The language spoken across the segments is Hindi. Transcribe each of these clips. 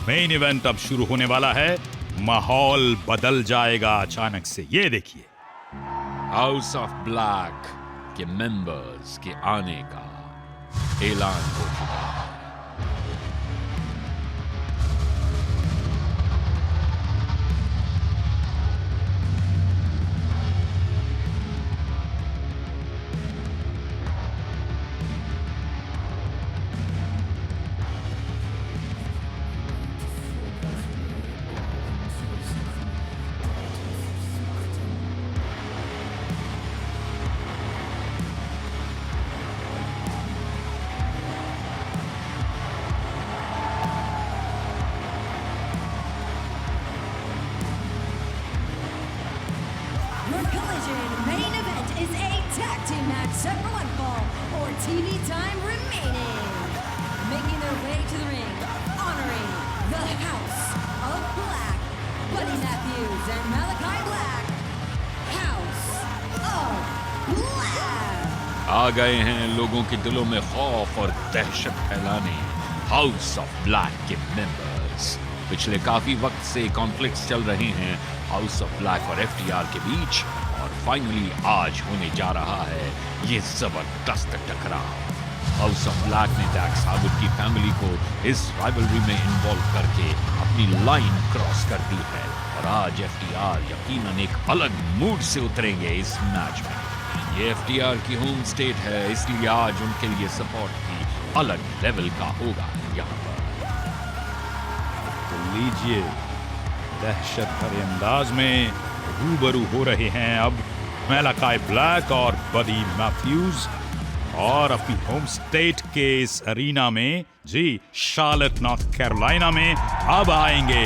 मेन इवेंट अब शुरू होने वाला है। माहौल बदल जाएगा अचानक से, ये देखिए। हाउस ऑफ ब्लैक के मेंबर्स के आने का ऐलान हो चुका है। Your collision main event is a tag team match set for one fall or TV time remaining. Making their way to the ring, honoring the House of Black, Buddy Matthews and Malachi Black. House of Black. आ गए हैं लोगों के दिलों में खौफ और दहशत फैलाने हाउस ऑफ ब्लैक के मेंबर्स। पिछले काफी वक्त से कॉन्फ्लिक्ट्स चल रहे हैं हाउस ऑफ ब्लैक और एफटीआर के बीच, और फाइनली आज होने जा रहा है ये जबरदस्त टकराव। हाउस ऑफ ब्लैक ने डैक्स हार्वुड की फैमिली को इस राइवलरी में इन्वॉल्व करके अपनी लाइन क्रॉस कर दी है, और आज एफटीआर यकीनन एक अलग मूड से उतरेंगे इस मैच में। ये एफटीआर की होम स्टेट है, इसलिए आज उनके लिए सपोर्ट भी अलग लेवल का होगा यहाँ पर। तो लीजिए, दहशत भरे अंदाज में रूबरू हो रहे हैं अब मैलाकाई ब्लैक और बडी मैथ्यूज, और अपनी होम स्टेट के इस अरीना में, जी शार्लेट नॉर्थ कैरोलिना में अब आएंगे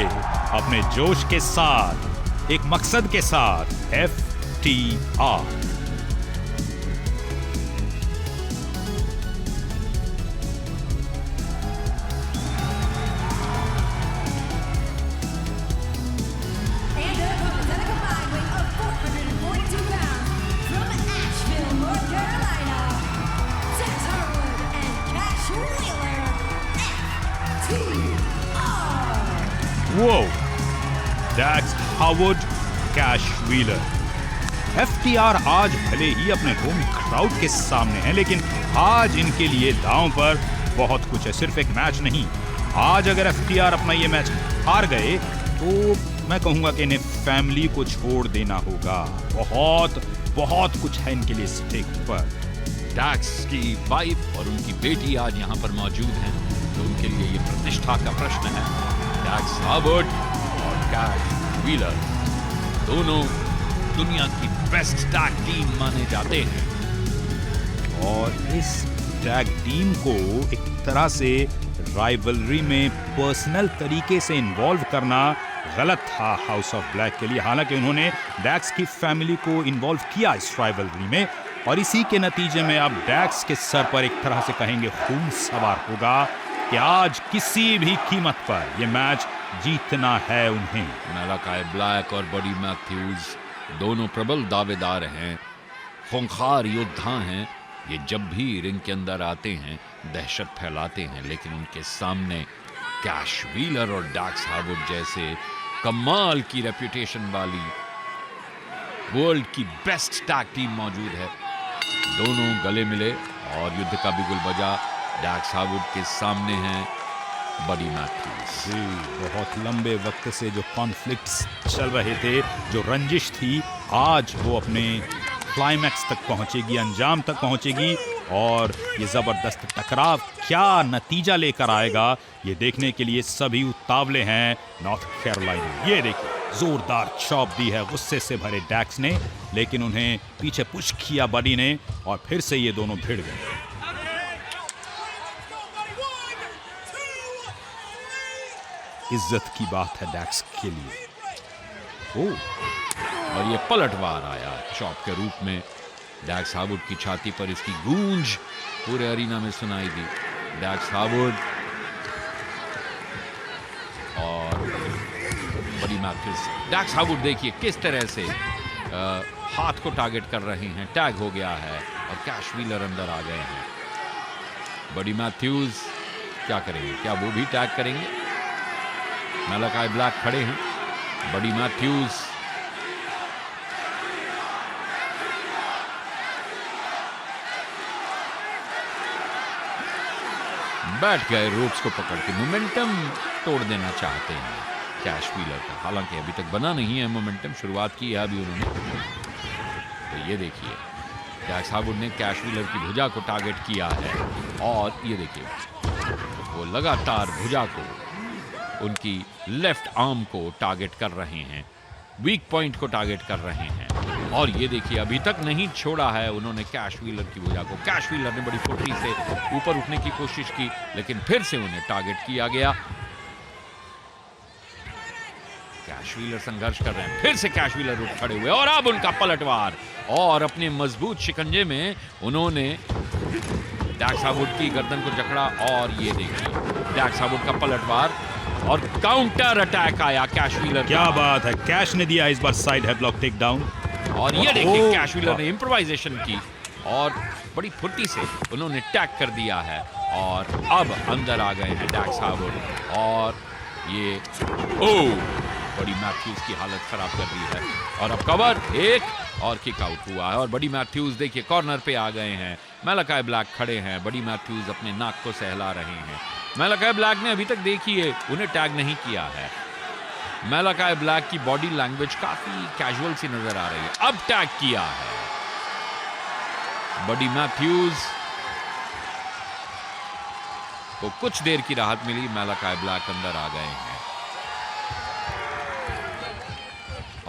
अपने जोश के साथ, एक मकसद के साथ, FTR. And their opponents at a combined weight of 442 pounds from Asheville, North Carolina, Dax Harwood and Cash Wheeler, FTR. वो डैक्स हार्वुड, कैश व्हीलर। एफटीआर आज भले ही अपने होम क्राउड के सामने है, लेकिन आज इनके लिए दांव पर बहुत कुछ है, सिर्फ एक मैच नहीं। आज अगर एफटीआर अपना ये मैच हार गए तो मैं कहूंगा कि इन्हें फैमिली को छोड़ देना होगा। बहुत बहुत कुछ है इनके लिए स्टेक पर। डैक्स की वाइफ और उनकी बेटी आज यहाँ पर मौजूद हैं, तो उनके लिए ये प्रतिष्ठा का प्रश्न है। डैक्स हार्वुड और कैश व्हीलर दोनों दुनिया की बेस्ट टैग टीम माने जाते हैं, और इस टैग टीम को एक तरह से राइवलरी में पर्सनल तरीके से इन्वॉल्व करना गलत था हाउस ऑफ ब्लैक के लिए। हालांकि उन्होंने डैक्स की फैमिली को इन्वॉल्व किया इस राइवलरी में, और इसी के नतीजे में अब डैक्स के सर पर एक तरह से कहेंगे खून सवार होगा कि आज किसी भी कीमत पर यह मैच जीतना है उन्हें। मैलाकाई ब्लैक और बडी मैथ्यूज दोनों प्रबल दावेदार हैं, खूंखार योद्धा हैं। ये जब भी रिंग के अंदर आते हैं दहशत फैलाते हैं, लेकिन उनके सामने कैश व्हीलर और डैक्स हार्वुड जैसे कमाल की रेपुटेशन वाली वर्ल्ड की बेस्ट टैग टीम मौजूद है। दोनों गले मिले और युद्ध का बिगुल बजा। डैक्स हार्वुड के सामने हैं बडी मैथ्यूज। जी, बहुत लंबे वक्त से जो कॉन्फ्लिक्ट्स चल रहे थे, जो रंजिश थी, आज वो अपने क्लाइमैक्स तक पहुंचेगी, अंजाम तक पहुंचेगी, और ये जबरदस्त टकराव क्या नतीजा लेकर आएगा ये देखने के लिए सभी उतावले हैं नॉर्थ कैरोलिना। ये देखिए, जोरदार चॉप दी है गुस्से से भरे डैक्स ने, लेकिन उन्हें पीछे पुश किया बडी ने, और फिर से ये दोनों भिड़ गए। इज्जत की बात है डैक्स के लिए। और ये पलटवार आया चॉप के रूप में। डैक्स हार्वुड की छाती पर इसकी गूंज पूरे अरीना में सुनाई दी। डैक्स हार्वुड और बडी मैथ्यूज। डैक्स हार्वुड देखिए किस तरह से हाथ को टारगेट कर रहे हैं, टैग हो गया है, और कैश व्हीलर अंदर आ गए हैं। बडी मैथ्यूज क्या करेंगे, क्या वो भी टैग करेंगे? मैलाकाई ब्लैक खड़े हैं, बडी मैथ्यूज बैठ गए रोप्स को पकड़ के। मोमेंटम तोड़ देना चाहते हैं कैश व्हीलर का, हालांकि अभी तक बना नहीं है मोमेंटम, शुरुआत की है अभी उन्होंने। तो ये देखिए डैक्स हार्वुड ने कैश व्हीलर की भुजा को टारगेट किया है और ये देखिए वो लगातार भुजा को, उनकी लेफ्ट आर्म को टारगेट कर रहे हैं, वीक पॉइंट को टारगेट कर रहे हैं। और ये देखिए अभी तक नहीं छोड़ा है उन्होंने कैश व्हीलर की भुजा को। कैश व्हीलर ने बड़ी फुर्ती से ऊपर उठने की कोशिश की, लेकिन फिर से उन्हें टारगेट किया गया। कैश व्हीलर संघर्ष कर रहे हैं, फिर से कैश व्हीलर उठ खड़े हुए और अब उनका पलटवार, और अपने मजबूत शिकंजे में उन्होंने डैक्स हार्वुड की गर्दन को जकड़ा। और ये देखिए डैक्स हार्वुड का पलटवार और काउंटर अटैक आया कैश व्हीलर। क्या बात है, कैश ने दिया इस बार साइड हेडलॉक टेक डाउन। और ये देखिए कैश व्हीलर ने इम्प्रोवाइजेशन की और बड़ी फुर्ती से उन्होंने टैग कर दिया है और अब अंदर आ गए हैं डैक्स हार्वुड। और ये बडी मैथ्यूज की हालत खराब कर दी है और अब कवर एक और किक आउट हुआ है और बडी मैथ्यूज देखिए कॉर्नर पे आ गए हैं। मैलाकाई ब्लैक खड़े हैं, बडी मैथ्यूज अपने नाक को सहला रहे हैं। मैलाकाई ब्लैक ने अभी तक देखिए उन्हें टैग नहीं किया है। मैलाकाई ब्लैक की बॉडी लैंग्वेज काफी कैजुअल सी नजर आ रही है, अब टैग किया है। बडी मैथ्यूज को कुछ देर की राहत मिली, मैलाकाई ब्लैक अंदर आ गए हैं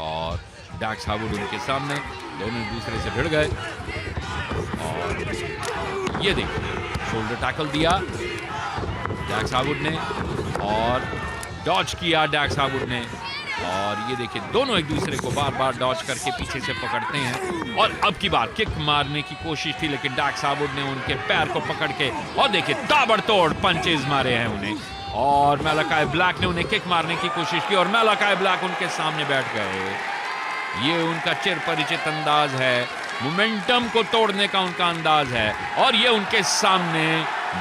और डैक्स हार्वुड उनके सामने, दोनों एक दूसरे से भिड़ गए। और ये देखिए शोल्डर टैकल दिया डैक्स हार्वुड ने और डॉज किया डैक्स हार्वुड ने। और ये देखिए दोनों एक दूसरे को बार बार डॉज करके पीछे से पकड़ते हैं और अब की बार किक मारने की कोशिश थी, लेकिन डैक्स हार्वुड ने उनके पैर को पकड़ के और देखिए ताबड़तोड़ पंचेज मारे हैं उन्हें। और मैलाकाई ब्लैक ने उन्हें किक मारने की कोशिश की और मैलाकाई ब्लैक उनके सामने बैठ गए। ये उनका चिर परिचित अंदाज है, मोमेंटम को तोड़ने का उनका अंदाज है और ये उनके सामने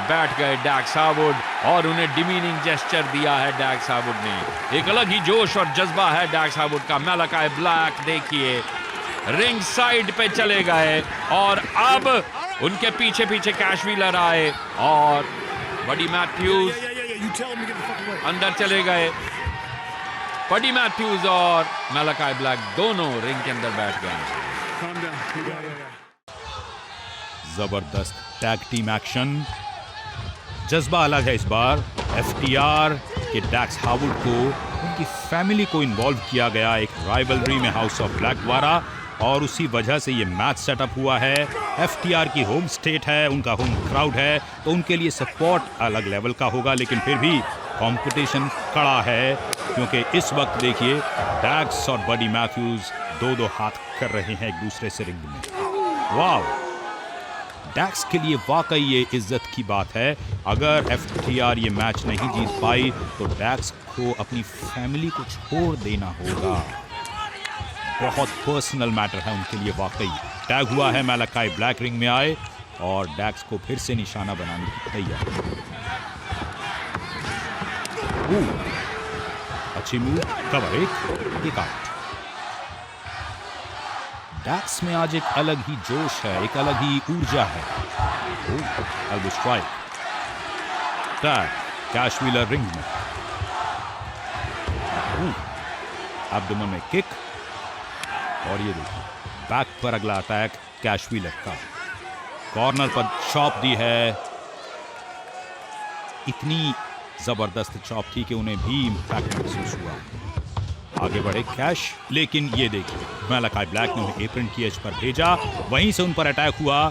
बैठ गए डैक्स हार्वुड और उन्हें डिमीनिंग जेस्चर दिया है डैक्स हार्वुड ने। एक अलग ही जोश और जज्बा है डैक्स हार्वुड का। मैलाकाई ब्लैक देखिए रिंग साइड पे चले गए और अब उनके पीछे पीछे कैश व्हीलर आए और बडी मैथ्यूज अंदर चले गए। बडी मैथ्यूज और मैलाकाई ब्लैक दोनों रिंग के अंदर बैठ गए। जबरदस्त टैग टीम एक्शन, जज्बा अलग है इस बार। एफटीआर के डैक्स हार्वुड को, उनकी फैमिली को इन्वॉल्व किया गया एक राइवलरी में हाउस ऑफ ब्लैक द्वारा और उसी वजह से ये मैच सेटअप हुआ है। एफटीआर की होम स्टेट है, उनका होम क्राउड है, तो उनके लिए सपोर्ट अलग लेवल का होगा, लेकिन फिर भी कंपटीशन कड़ा है क्योंकि इस वक्त देखिए डैक्स और बडी मैथ्यूज दो दो हाथ कर रहे हैं एक दूसरे से रिंग में। वाह, डैक्स के लिए वाकई ये इज्जत की बात है। अगर एफटीआर ये मैच नहीं जीत पाई तो डैक्स को अपनी फैमिली को छोड़ देना होगा। बहुत पर्सनल मैटर है उनके लिए वाकई। टैग हुआ है, मैलाकाई ब्लैक रिंग में आए और डैक्स को फिर से निशाना बनाने की तैयारी। अच्छी मूव, कवर एक आउट। डैक्स में आज एक अलग ही जोश है, एक अलग ही ऊर्जा है। Elbow strike, tag, cash wheeler ring में, एब्डोमेन में किक और ये देखिए बैक पर अगला अटैक कैश व्हीलर का। कॉर्नर पर चॉप दी है, इतनी जबरदस्त चॉप थी कि उन्हें भी इंपैक्ट महसूस हुआ। आगे बढ़े कैश, लेकिन ये देखिए मैलाकाई ब्लैक ने उन्हें एप्रन की एज पर भेजा, वहीं से उन पर अटैक हुआ।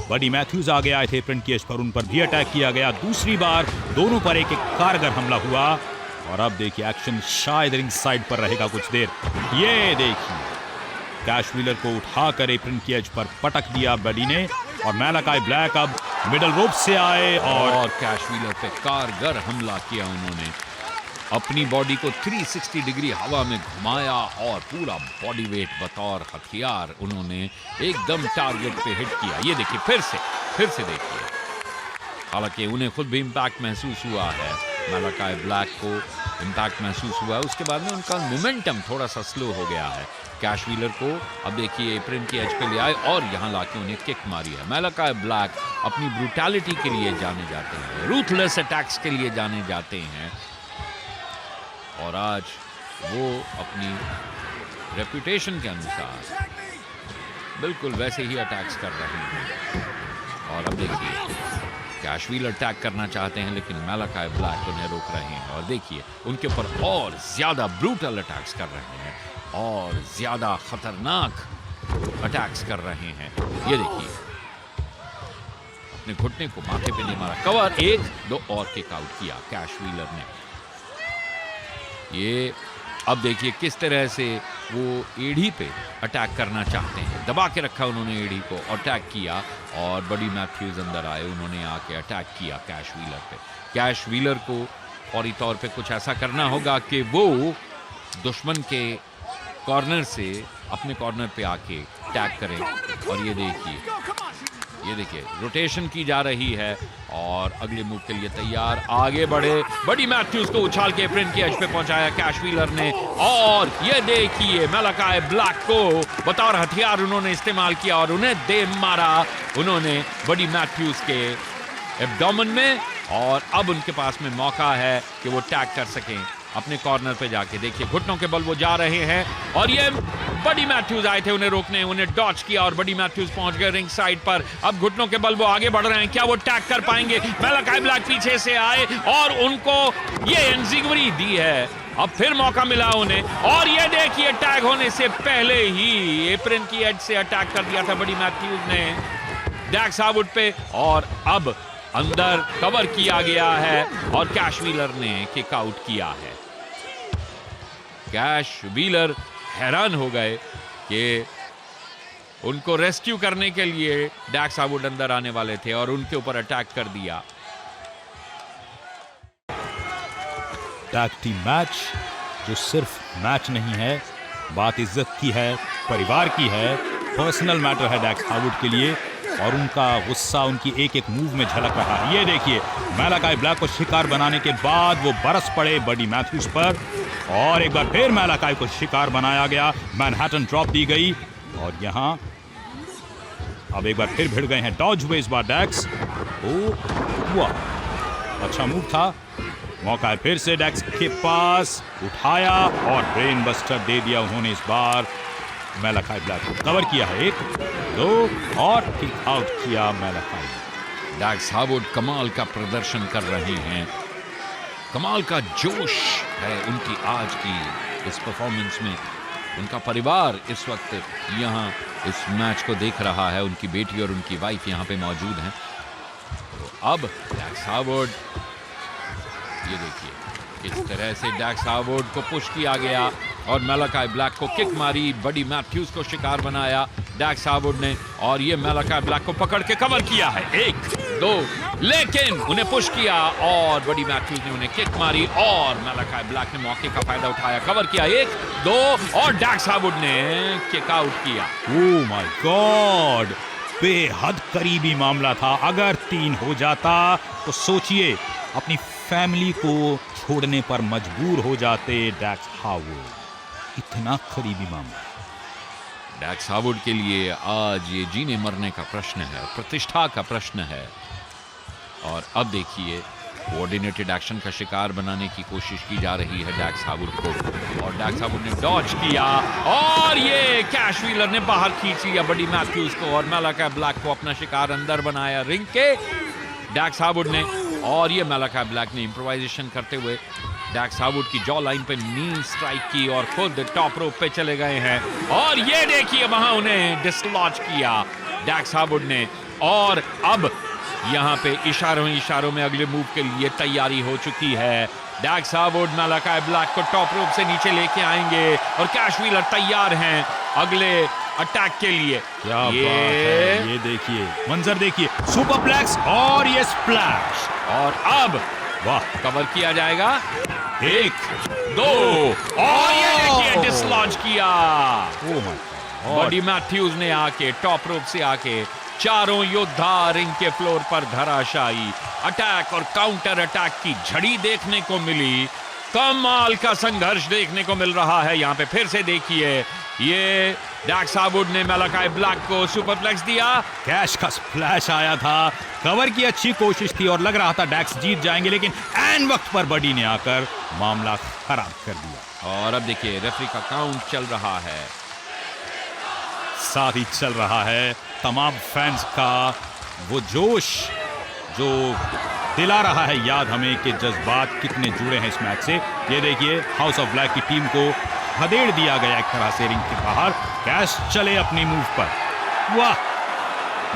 बडी मैथ्यूज आगे आए थे एप्रन की एज पर, उन पर भी अटैक किया गया। दूसरी बार दोनों पर एक एक कारगर हमला हुआ और अब देखिए एक्शन शायद रिंग साइड पर रहेगा कुछ देर। ये देखिए कैश व्हीलर को उठाकर एप्रन की एज पर पटक दिया बडी ने और मैलाकाई ब्लैक अब मिडल रोप से आए और कैश व्हीलर पे कारगर हमला किया। उन्होंने अपनी बॉडी को 360 डिग्री हवा में घुमाया और पूरा बॉडी वेट बतौर हथियार उन्होंने एकदम टारगेट पे हिट किया। ये देखिए फिर से देखिए, हालांकि उन्हें खुद भी इंपैक्ट महसूस हुआ है मैलाकाई ब्लैक को इम्पैक्ट महसूस हुआ। उसके बाद में उनका मोमेंटम थोड़ा सा स्लो हो गया है। कैश व्हीलर को अब देखिए एप्रन की एज पे ले आए और यहाँ लाके उन्हें किक मारी है। मैलाकाई ब्लैक अपनी ब्रूटैलिटी के लिए जाने जाते हैं, रूथलेस अटैक्स के लिए जाने जाते हैं, और आज वो अपनी रेपुटेशन के अनुसार बिल्कुल वैसे ही अटैक्स कर रहे हैं। और अब देखिए कैश व्हीलर अटैक करना चाहते हैं लेकिन मैलाकाई ब्लैक उन्हें रोक रहे हैं, और देखिए उनके ऊपर और ज्यादा ब्रूटल अटैक्स कर रहे हैं और ज्यादा खतरनाक अटैक्स कर रहे हैं। ये देखिए अपने घुटने को माथे पे नहीं मारा, कवर 1-2 और किक आउट किया कैश व्हीलर ने। ये अब देखिए किस तरह से वो एड़ी पे अटैक करना चाहते हैं, दबा के रखा उन्होंने एड़ी को, अटैक किया, और बडी मैथ्यूज अंदर आए, उन्होंने आके अटैक किया कैश व्हीलर पे। कैश व्हीलर को फौरी तौर पे कुछ ऐसा करना होगा कि वो दुश्मन के कॉर्नर से अपने कॉर्नर पे आके अटैक करें। और ये देखिए रोटेशन की जा रही है और अगले मूव के लिए तैयार, आगे बढ़े, बडी मैथ्यूज को उछाल के एप्रन की एज पे पहुंचाया कैश व्हीलर ने, और ये देखिए मैलाकाई ब्लैक को बतौर हथियार उन्होंने इस्तेमाल किया और उन्हें दे मारा उन्होंने बडी मैथ्यूज के एब्डोमेन में। और अब उनके पास में मौका है कि वो टैग कर सकें अपने कॉर्नर पे जाके। देखिए घुटनों के बल वो जा रहे हैं, और ये बडी मैथ्यूज आए थे उन्हें रोकने, उन्हें डॉच किया और बडी मैथ्यूज पहुंच गए रिंग साइड पर। अब घुटनों के बल वो आगे बढ़ रहे हैं, क्या वो टैग कर पाएंगे? मैलाकाई ब्लैक पीछे से आए और उनको ये एंजिगरी दी है। अब फिर मौका मिला उन्हें, और ये देखिए टैग होने से पहले ही एप्रन की एज से अटैक कर दिया था बडी मैथ्यूज ने डैक्स हार्वुड पे, और अब अंदर कवर किया गया है और कैश व्हीलर ने किक आउट किया है। कैश व्हीलर हैरान हो गए कि उनको रेस्क्यू करने के लिए डैक्स हार्वुड अंदर आने वाले थे और उनके ऊपर अटैक कर दिया। टैग टीम मैच जो सिर्फ मैच नहीं है, बात इज्जत की है, परिवार की है, पर्सनल मैटर है डैक्स हार्वुड के लिए, और उनका गुस्सा उनकी एक एक मूव में झलक रहा है। ये देखिए मैलाकाई ब्लैक को शिकार बनाने के बाद वो बरस पड़े बडी मैथ्यूज पर, और एक बार फिर मैलाकाई को शिकार बनाया गया, मैनहट्टन ड्रॉप दी गई, और यहां अब एक बार फिर भिड़ गए हैं, डॉज हुए इस बार डैक्स। वाह अच्छा मूव था, मौका है फिर से डैक्स के पास, उठाया और ब्रेन बस्टर दे दिया उन्होंने इस बार। मैलाकाई ब्लैक को कवर किया है, 1-2 और किक आउट किया मैलाकाई। डैक्स हार्वुड कमाल का प्रदर्शन कर रहे हैं, कमाल का जोश है उनकी आज की इस परफॉर्मेंस में। उनका परिवार इस वक्त यहाँ इस मैच को देख रहा है, उनकी बेटी और उनकी वाइफ यहाँ पे मौजूद हैं। तो अब डैक्स हार्वुड, ये देखिए किस तरह से डैक्स हार्वुड को पुश किया गया और मैलाकाई ब्लैक को किक मारी, बडी मैथ्यूज को शिकार बनाया डैक्स हार्वुड ने, और ये मैलाकाई ब्लैक को पकड़ के कवर किया है, 1-2, लेकिन उन्हें पुश किया और बडी मैथ्यूज ने उन्हें किक मारी और मैलाकाई ब्लैक ने मौके का फायदा उठाया, कवर किया, 1-2 और डैक्स हार्वुड ने किक आउट किया। ओह माय गॉड, बेहद करीबी मामला था। अगर 3 हो जाता तो सोचिए अपनी फैमिली को छोड़ने पर मजबूर हो जाते डैक्स हार्वुड। इतना करीबी मामला। डैक्स हार्वुड के लिए आज ये जीने मरने का प्रश्न है, प्रतिष्ठा का प्रश्न है। और अब देखिए कोऑर्डिनेटेड एक्शन का शिकार बनाने की कोशिश की जा रही है डैक्स हार्वुड को, और डैक्स हार्वुड ने डॉज किया और ये कैश व्हीलर ने बाहर खींच लिया बडी मैथ्यूज को, और मैलाकाई ब्लैक को अपना शिकार अंदर बनाया रिंग के डैक्स हार्वुड ने, और ये मैलाकाई ब्लैक ने इम्प्रोवाइजेशन करते हुए डैक्स हार्वुड की जॉ लाइन पे नी स्ट्राइक की और खुद टॉप रोप पे चले गए हैं, और ये देखिए वहां उन्हें डिसलॉज किया डैक्स हार्वुड ने। और अब यहां पे इशारों में अगले मूव के लिए तैयारी हो चुकी है। डैक्स हार्वुड मैलाकाई ब्लैक को टॉप रोप से नीचे लेके आएंगे और कैश व्हीलर तैयार हैं अगले अटैक के लिए। क्या बात है, ये देखिए मंजर देखिए, सुपरप्लेक्स और ये स्प्लैश, और अब वाह कवर किया जाएगा, 1-2 और ये देखिए डिसलॉन्च किया। ओह माय गॉड, बडी मैथ्यूज ने आके टॉप रोप से आके चारों योद्धा रिंग के फ्लोर पर धराशायी। अटैक और काउंटर अटैक की झड़ी देखने को मिली। कमाल का संघर्ष देखने को मिल रहा है यहाँ पे। फिर से देखिए, ये डैक्स हार्वुड ने मैलाकाई ब्लैक को सुपरप्लेक्स दिया। कैश का स्प्लैश आया था, कवर की अच्छी कोशिश थी और लग रहा था डैक्स जीत जाएंगे, लेकिन एन वक्त पर बडी ने आकर मामला खराब कर दिया। और अब देखिए रेफरी का काउंट चल रहा है, साथ ही चल रहा है तमाम फैंस का वो जोश जो दिला रहा है याद हमें कि जज्बात कितने जुड़े हैं इस मैच से। ये देखिए, हाउस ऑफ ब्लैक की टीम को खदेड़ दिया गया एक तरह से रिंग के बाहर। कैश चले अपनी मूव पर, वाह,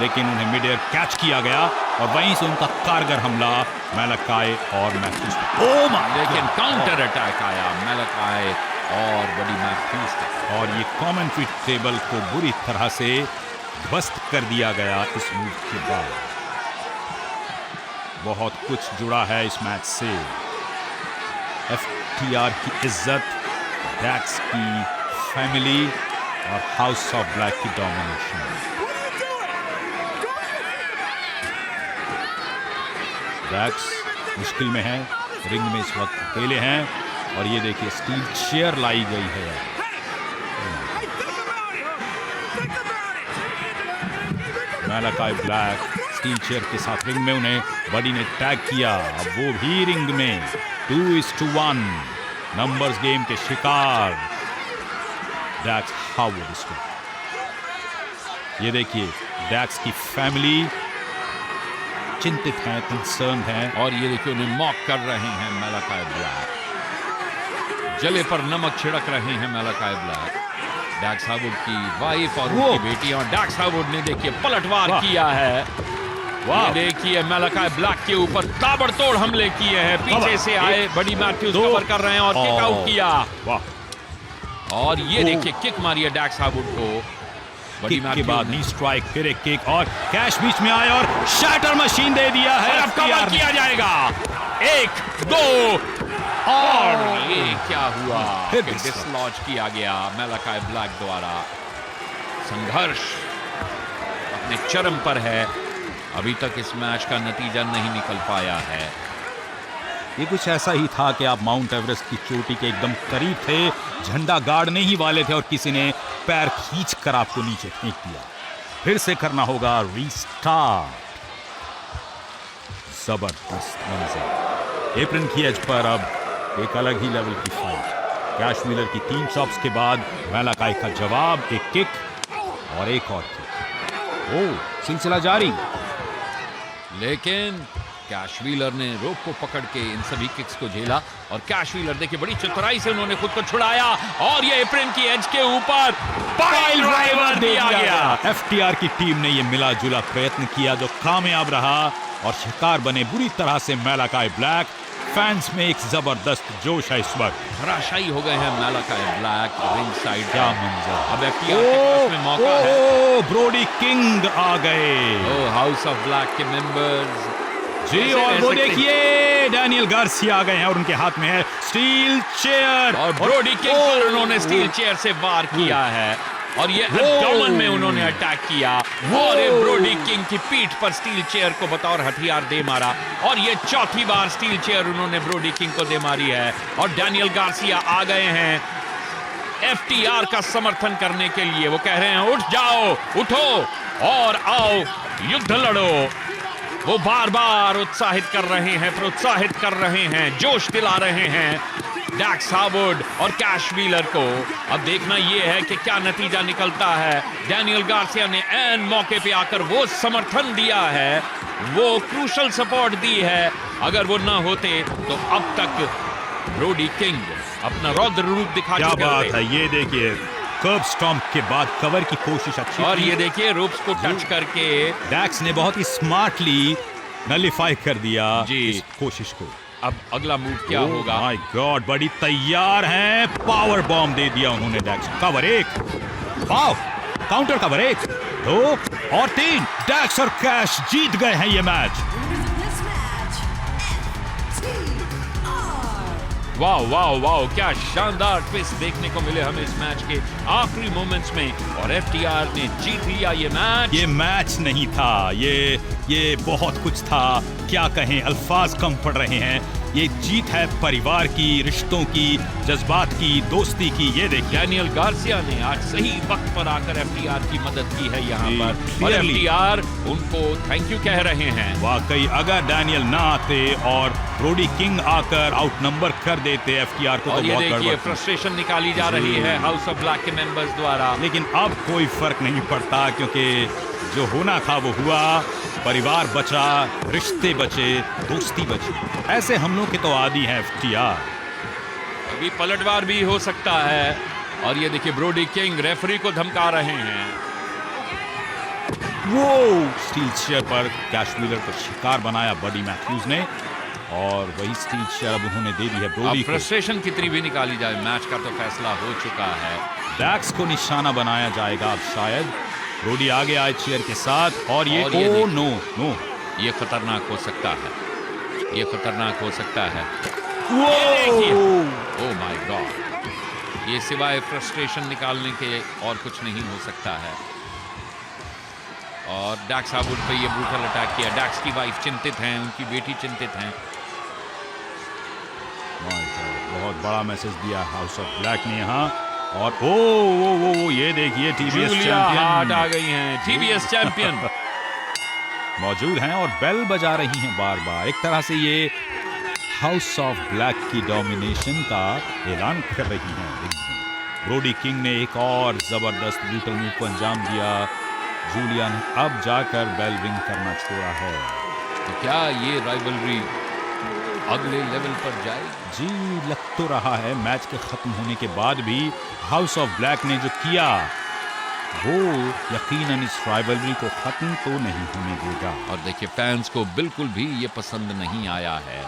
लेकिन उन्हें मिड एयर कैच किया गया और वहीं से उनका कारगर हमला मैलाकाई और मैथ्यूज। ओ माय, लेकिन काउंटर अटैक आया मैलाकाई और बडी मैथ्यूज का, और ये कमेंट्री टेबल को बुरी तरह से ध्वस्त कर दिया गया इस मूव के बाद। बहुत कुछ जुड़ा है इस मैच से। FTR की इज्जत, डैक्स की फैमिली और हाउस ऑफ ब्लैक की डोमिनेशन। डैक्स मुश्किल में है, रिंग में इस वक्त अकेले हैं और ये देखिए स्टील चेयर लाई गई है। मैलाकाई ब्लैक स्टील चेयर के साथ रिंग में, उन्हें बडी ने टैग किया। अब वो भी रिंग में 2:1 नंबर्स गेम के शिकार डैक्स हार्वुड इस वक्त। ये देखिए डैक्स की फैमिली चिंतित हैं, कंसर्न हैं, और ये देखिए उन्हें मॉक कर रहे हैं मैलाकाई ब्लैक। जले पर नमक छिड़क रहे हैं मैलाकाई ब्लैक। डैक्स हार्वुड की वाइफ और उनकी बेटी, और डैक्स हार्वुड ने देखिए पलटवार किया है। ये देखिए मैलाकाई ब्लैक के ऊपर ताबड़तोड़ हमले किए हैं। पीछे से आए बडी मैथ्यूज कवर कर रहे हैं और किक आउट किया। और ये देखिए किक मारी है डैक्स हार्वुड को। किक के बाद नी स्ट्राइक, फिर एक किक और कैश बीच में आए और शैटर मशीन दे दिया है। अब कवर किया जाएगा, 1, 2 और ये क्या हुआ, फिर डिसलॉज किया गया मैलाकाई ब्लैक द्वारा। संघर्ष अपने चरम पर है। अभी तक इस मैच का नतीजा नहीं निकल पाया है। ये कुछ ऐसा ही था कि आप माउंट एवरेस्ट की चोटी के एकदम करीब थे, झंडा गाड़ने ही वाले थे और किसी ने पैर खींच कर आपको नीचे फेंक दिया। फिर से करना होगा रीस्टार्ट। जबरदस्त मंजर। एप्रन की एज पर अब एक अलग ही लेवल की फाइट। कैश व्हीलर की 3 चॉप्स के बाद मैलाकाई का जवाब, एक किक और एक और किक। ओ, सिलसिला जारी। लेकिन कैश व्हीलर ने रोप को पकड़ के इन सभी किक्स को झेला और कैश व्हीलर देखिए बड़ी चतुराई से उन्होंने खुद को छुड़ाया और ये एप्रन की एज के ऊपर पाइल ड्राइवर दिया गया। FTR की टीम ने ये मिला जुला प्रयत्न किया जो कामयाब रहा और शिकार बने बुरी तरह से मैलाकाई ब्लैक। फैंस में एक जबरदस्त जोश है इस वक्त। धराशायी हो गए हैं मैलाकाई ब्लैक रिंग साइड। क्या मंजर। अब FTR के पास में मौका है। ब्रोडी किंग आ गए। हाउस ऑफ ब्लैक के मेंबर्स जी, और वो देखिए डैनियल गार्सिया आ गए हैं और उनके हाथ में है स्टील चेयर और ब्रोडी किंग पर उन्होंने स्टील चेयर से वार किया है और ये एब्डोमेन में उन्होंने अटैक किया और ये ब्रोडी किंग की पीठ पर स्टील चेयर को बतौर हथियार दे मारा और ये चौथी बार स्टील चेयर उन्होंने ब्रोडी किंग को दे मारी है। और डैनियल गार्सिया आ गए हैं FTR का समर्थन करने के लिए। वो कह रहे हैं उठ जाओ, उठो और आओ युद्ध लड़ो। वो बार बार उत्साहित कर रहे हैं, प्रोत्साहित कर रहे हैं, जोश दिला रहे हैं डैक्स हार्वुड और कैश व्हीलर को। अब देखना यह है कि क्या नतीजा निकलता है। डैनियल गार्सिया ने एन मौके पे आकर वो समर्थन दिया है, वो क्रूशल सपोर्ट दी है। अगर वो ना होते तो अब तक ब्रोडी किंग अपना रौद्र रूप दिखा चुके क्या बात है। ये देखिए कर्ब स्टॉम्प के बाद कवर की कोशिश अच्छी और ये देखिए रोप्स को टच करके डैक्स ने बहुत ही स्मार्टली नलिफाई कर दिया जी इस कोशिश को। अब अगला मूव क्या होगा? माय गॉड, बड़ी तैयार हैं। पावर बॉम्ब दे दिया उन्होंने डैक्स। कवर 1, वाव, काउंटर कवर 1, 2 और 3। डैक्स और कैश जीत गए हैं ये मैच। वाह वाह वाह, क्या शानदार ट्विस्ट देखने को मिले हमें इस मैच के आखिरी मोमेंट्स में, और FTR ने जीत लिया ये मैच। ये मैच नहीं था, ये बहुत कुछ था, क्या कहें, अल्फाज कम पड़ रहे हैं। ये जीत है परिवार की, रिश्तों की, जज्बात की, दोस्ती की। ये देखिए डैनियल गार्सिया ने आज सही वक्त पर आकर FTR की मदद की है यहाँ जी, पर, और clearly। FTR उनको थैंक यू कह रहे हैं। वाकई अगर डैनियल ना आते और ब्रोडी किंग आकर आउटनंबर कर देते FTR को, और तो ये बहुत देखिए गड़बड़ थी। फ्रस्ट्रेशन निकाली जा रही है हाउस ऑफ ब्लैक के मेंबर्स द्वारा। लेकिन अब कोई फर्क नहीं पड़ता, क्योंकि जो होना था वो हुआ, परिवार बचा, रिश्ते बचे, दोस्ती बची। ऐसे हमलों के तो आदी हैं FTR। अभी पलटवार भी हो सकता है, और ये देखिए ब्रोडी किंग रेफरी को धमका रहे हैं। वो स्टील चेयर पर कैश व्हीलर को शिकार बनाया बडी मैथ्यूज ने, और वही स्टील चेयर अब उन्होंने दे दी है अब ब्रोडी को। फ्रस्ट्रेशन कितनी भी निकाली जाए, मैच का तो फैसला हो चुका है। डैक्स को निशाना बनाया जाएगा अब शायद। ब्रोडी आगे आए चेयर के साथ, और ये और ये ओ देखिए। नो, ये खतरनाक हो सकता है, ये खतरनाक हो सकता है। वो ओह माय गॉड, ये सिवाय फ्रस्ट्रेशन निकालने के और कुछ नहीं हो सकता है। और डैक्स हार्वुड पे ये ब्रूटल अटैक किया। डैक्स की वाइफ चिंतित हैं, उनकी बेटी चिंतित हैं। बहुत बड़ा मैसेज दिया हाउस ऑफ ब्लैक ने यहाँ। और ओ ये देखिए TBS जूलिया हार्ट आ चैंपियन गई हैं, TBS चैंपियन मौजूद हैं और बेल बजा रही हैं बार बार। एक तरह से ये हाउस ऑफ ब्लैक की डोमिनेशन का ऐलान कर रही हैं। ब्रोडी किंग ने एक और जबरदस्त ब्रूटल मूव को अंजाम दिया। जूलिया ने अब जाकर बेल रिंग करना छोड़ा है। तो क्या ये राइवलरी अगले लेवल पर जाएगी? जी, लग तो रहा है। मैच के खत्म होने के बाद भी हाउस ऑफ ब्लैक ने जो किया वो यकीनन इस राइवलरी को खत्म तो नहीं होने देगा। और देखिए फैंस को बिल्कुल भी ये पसंद नहीं आया है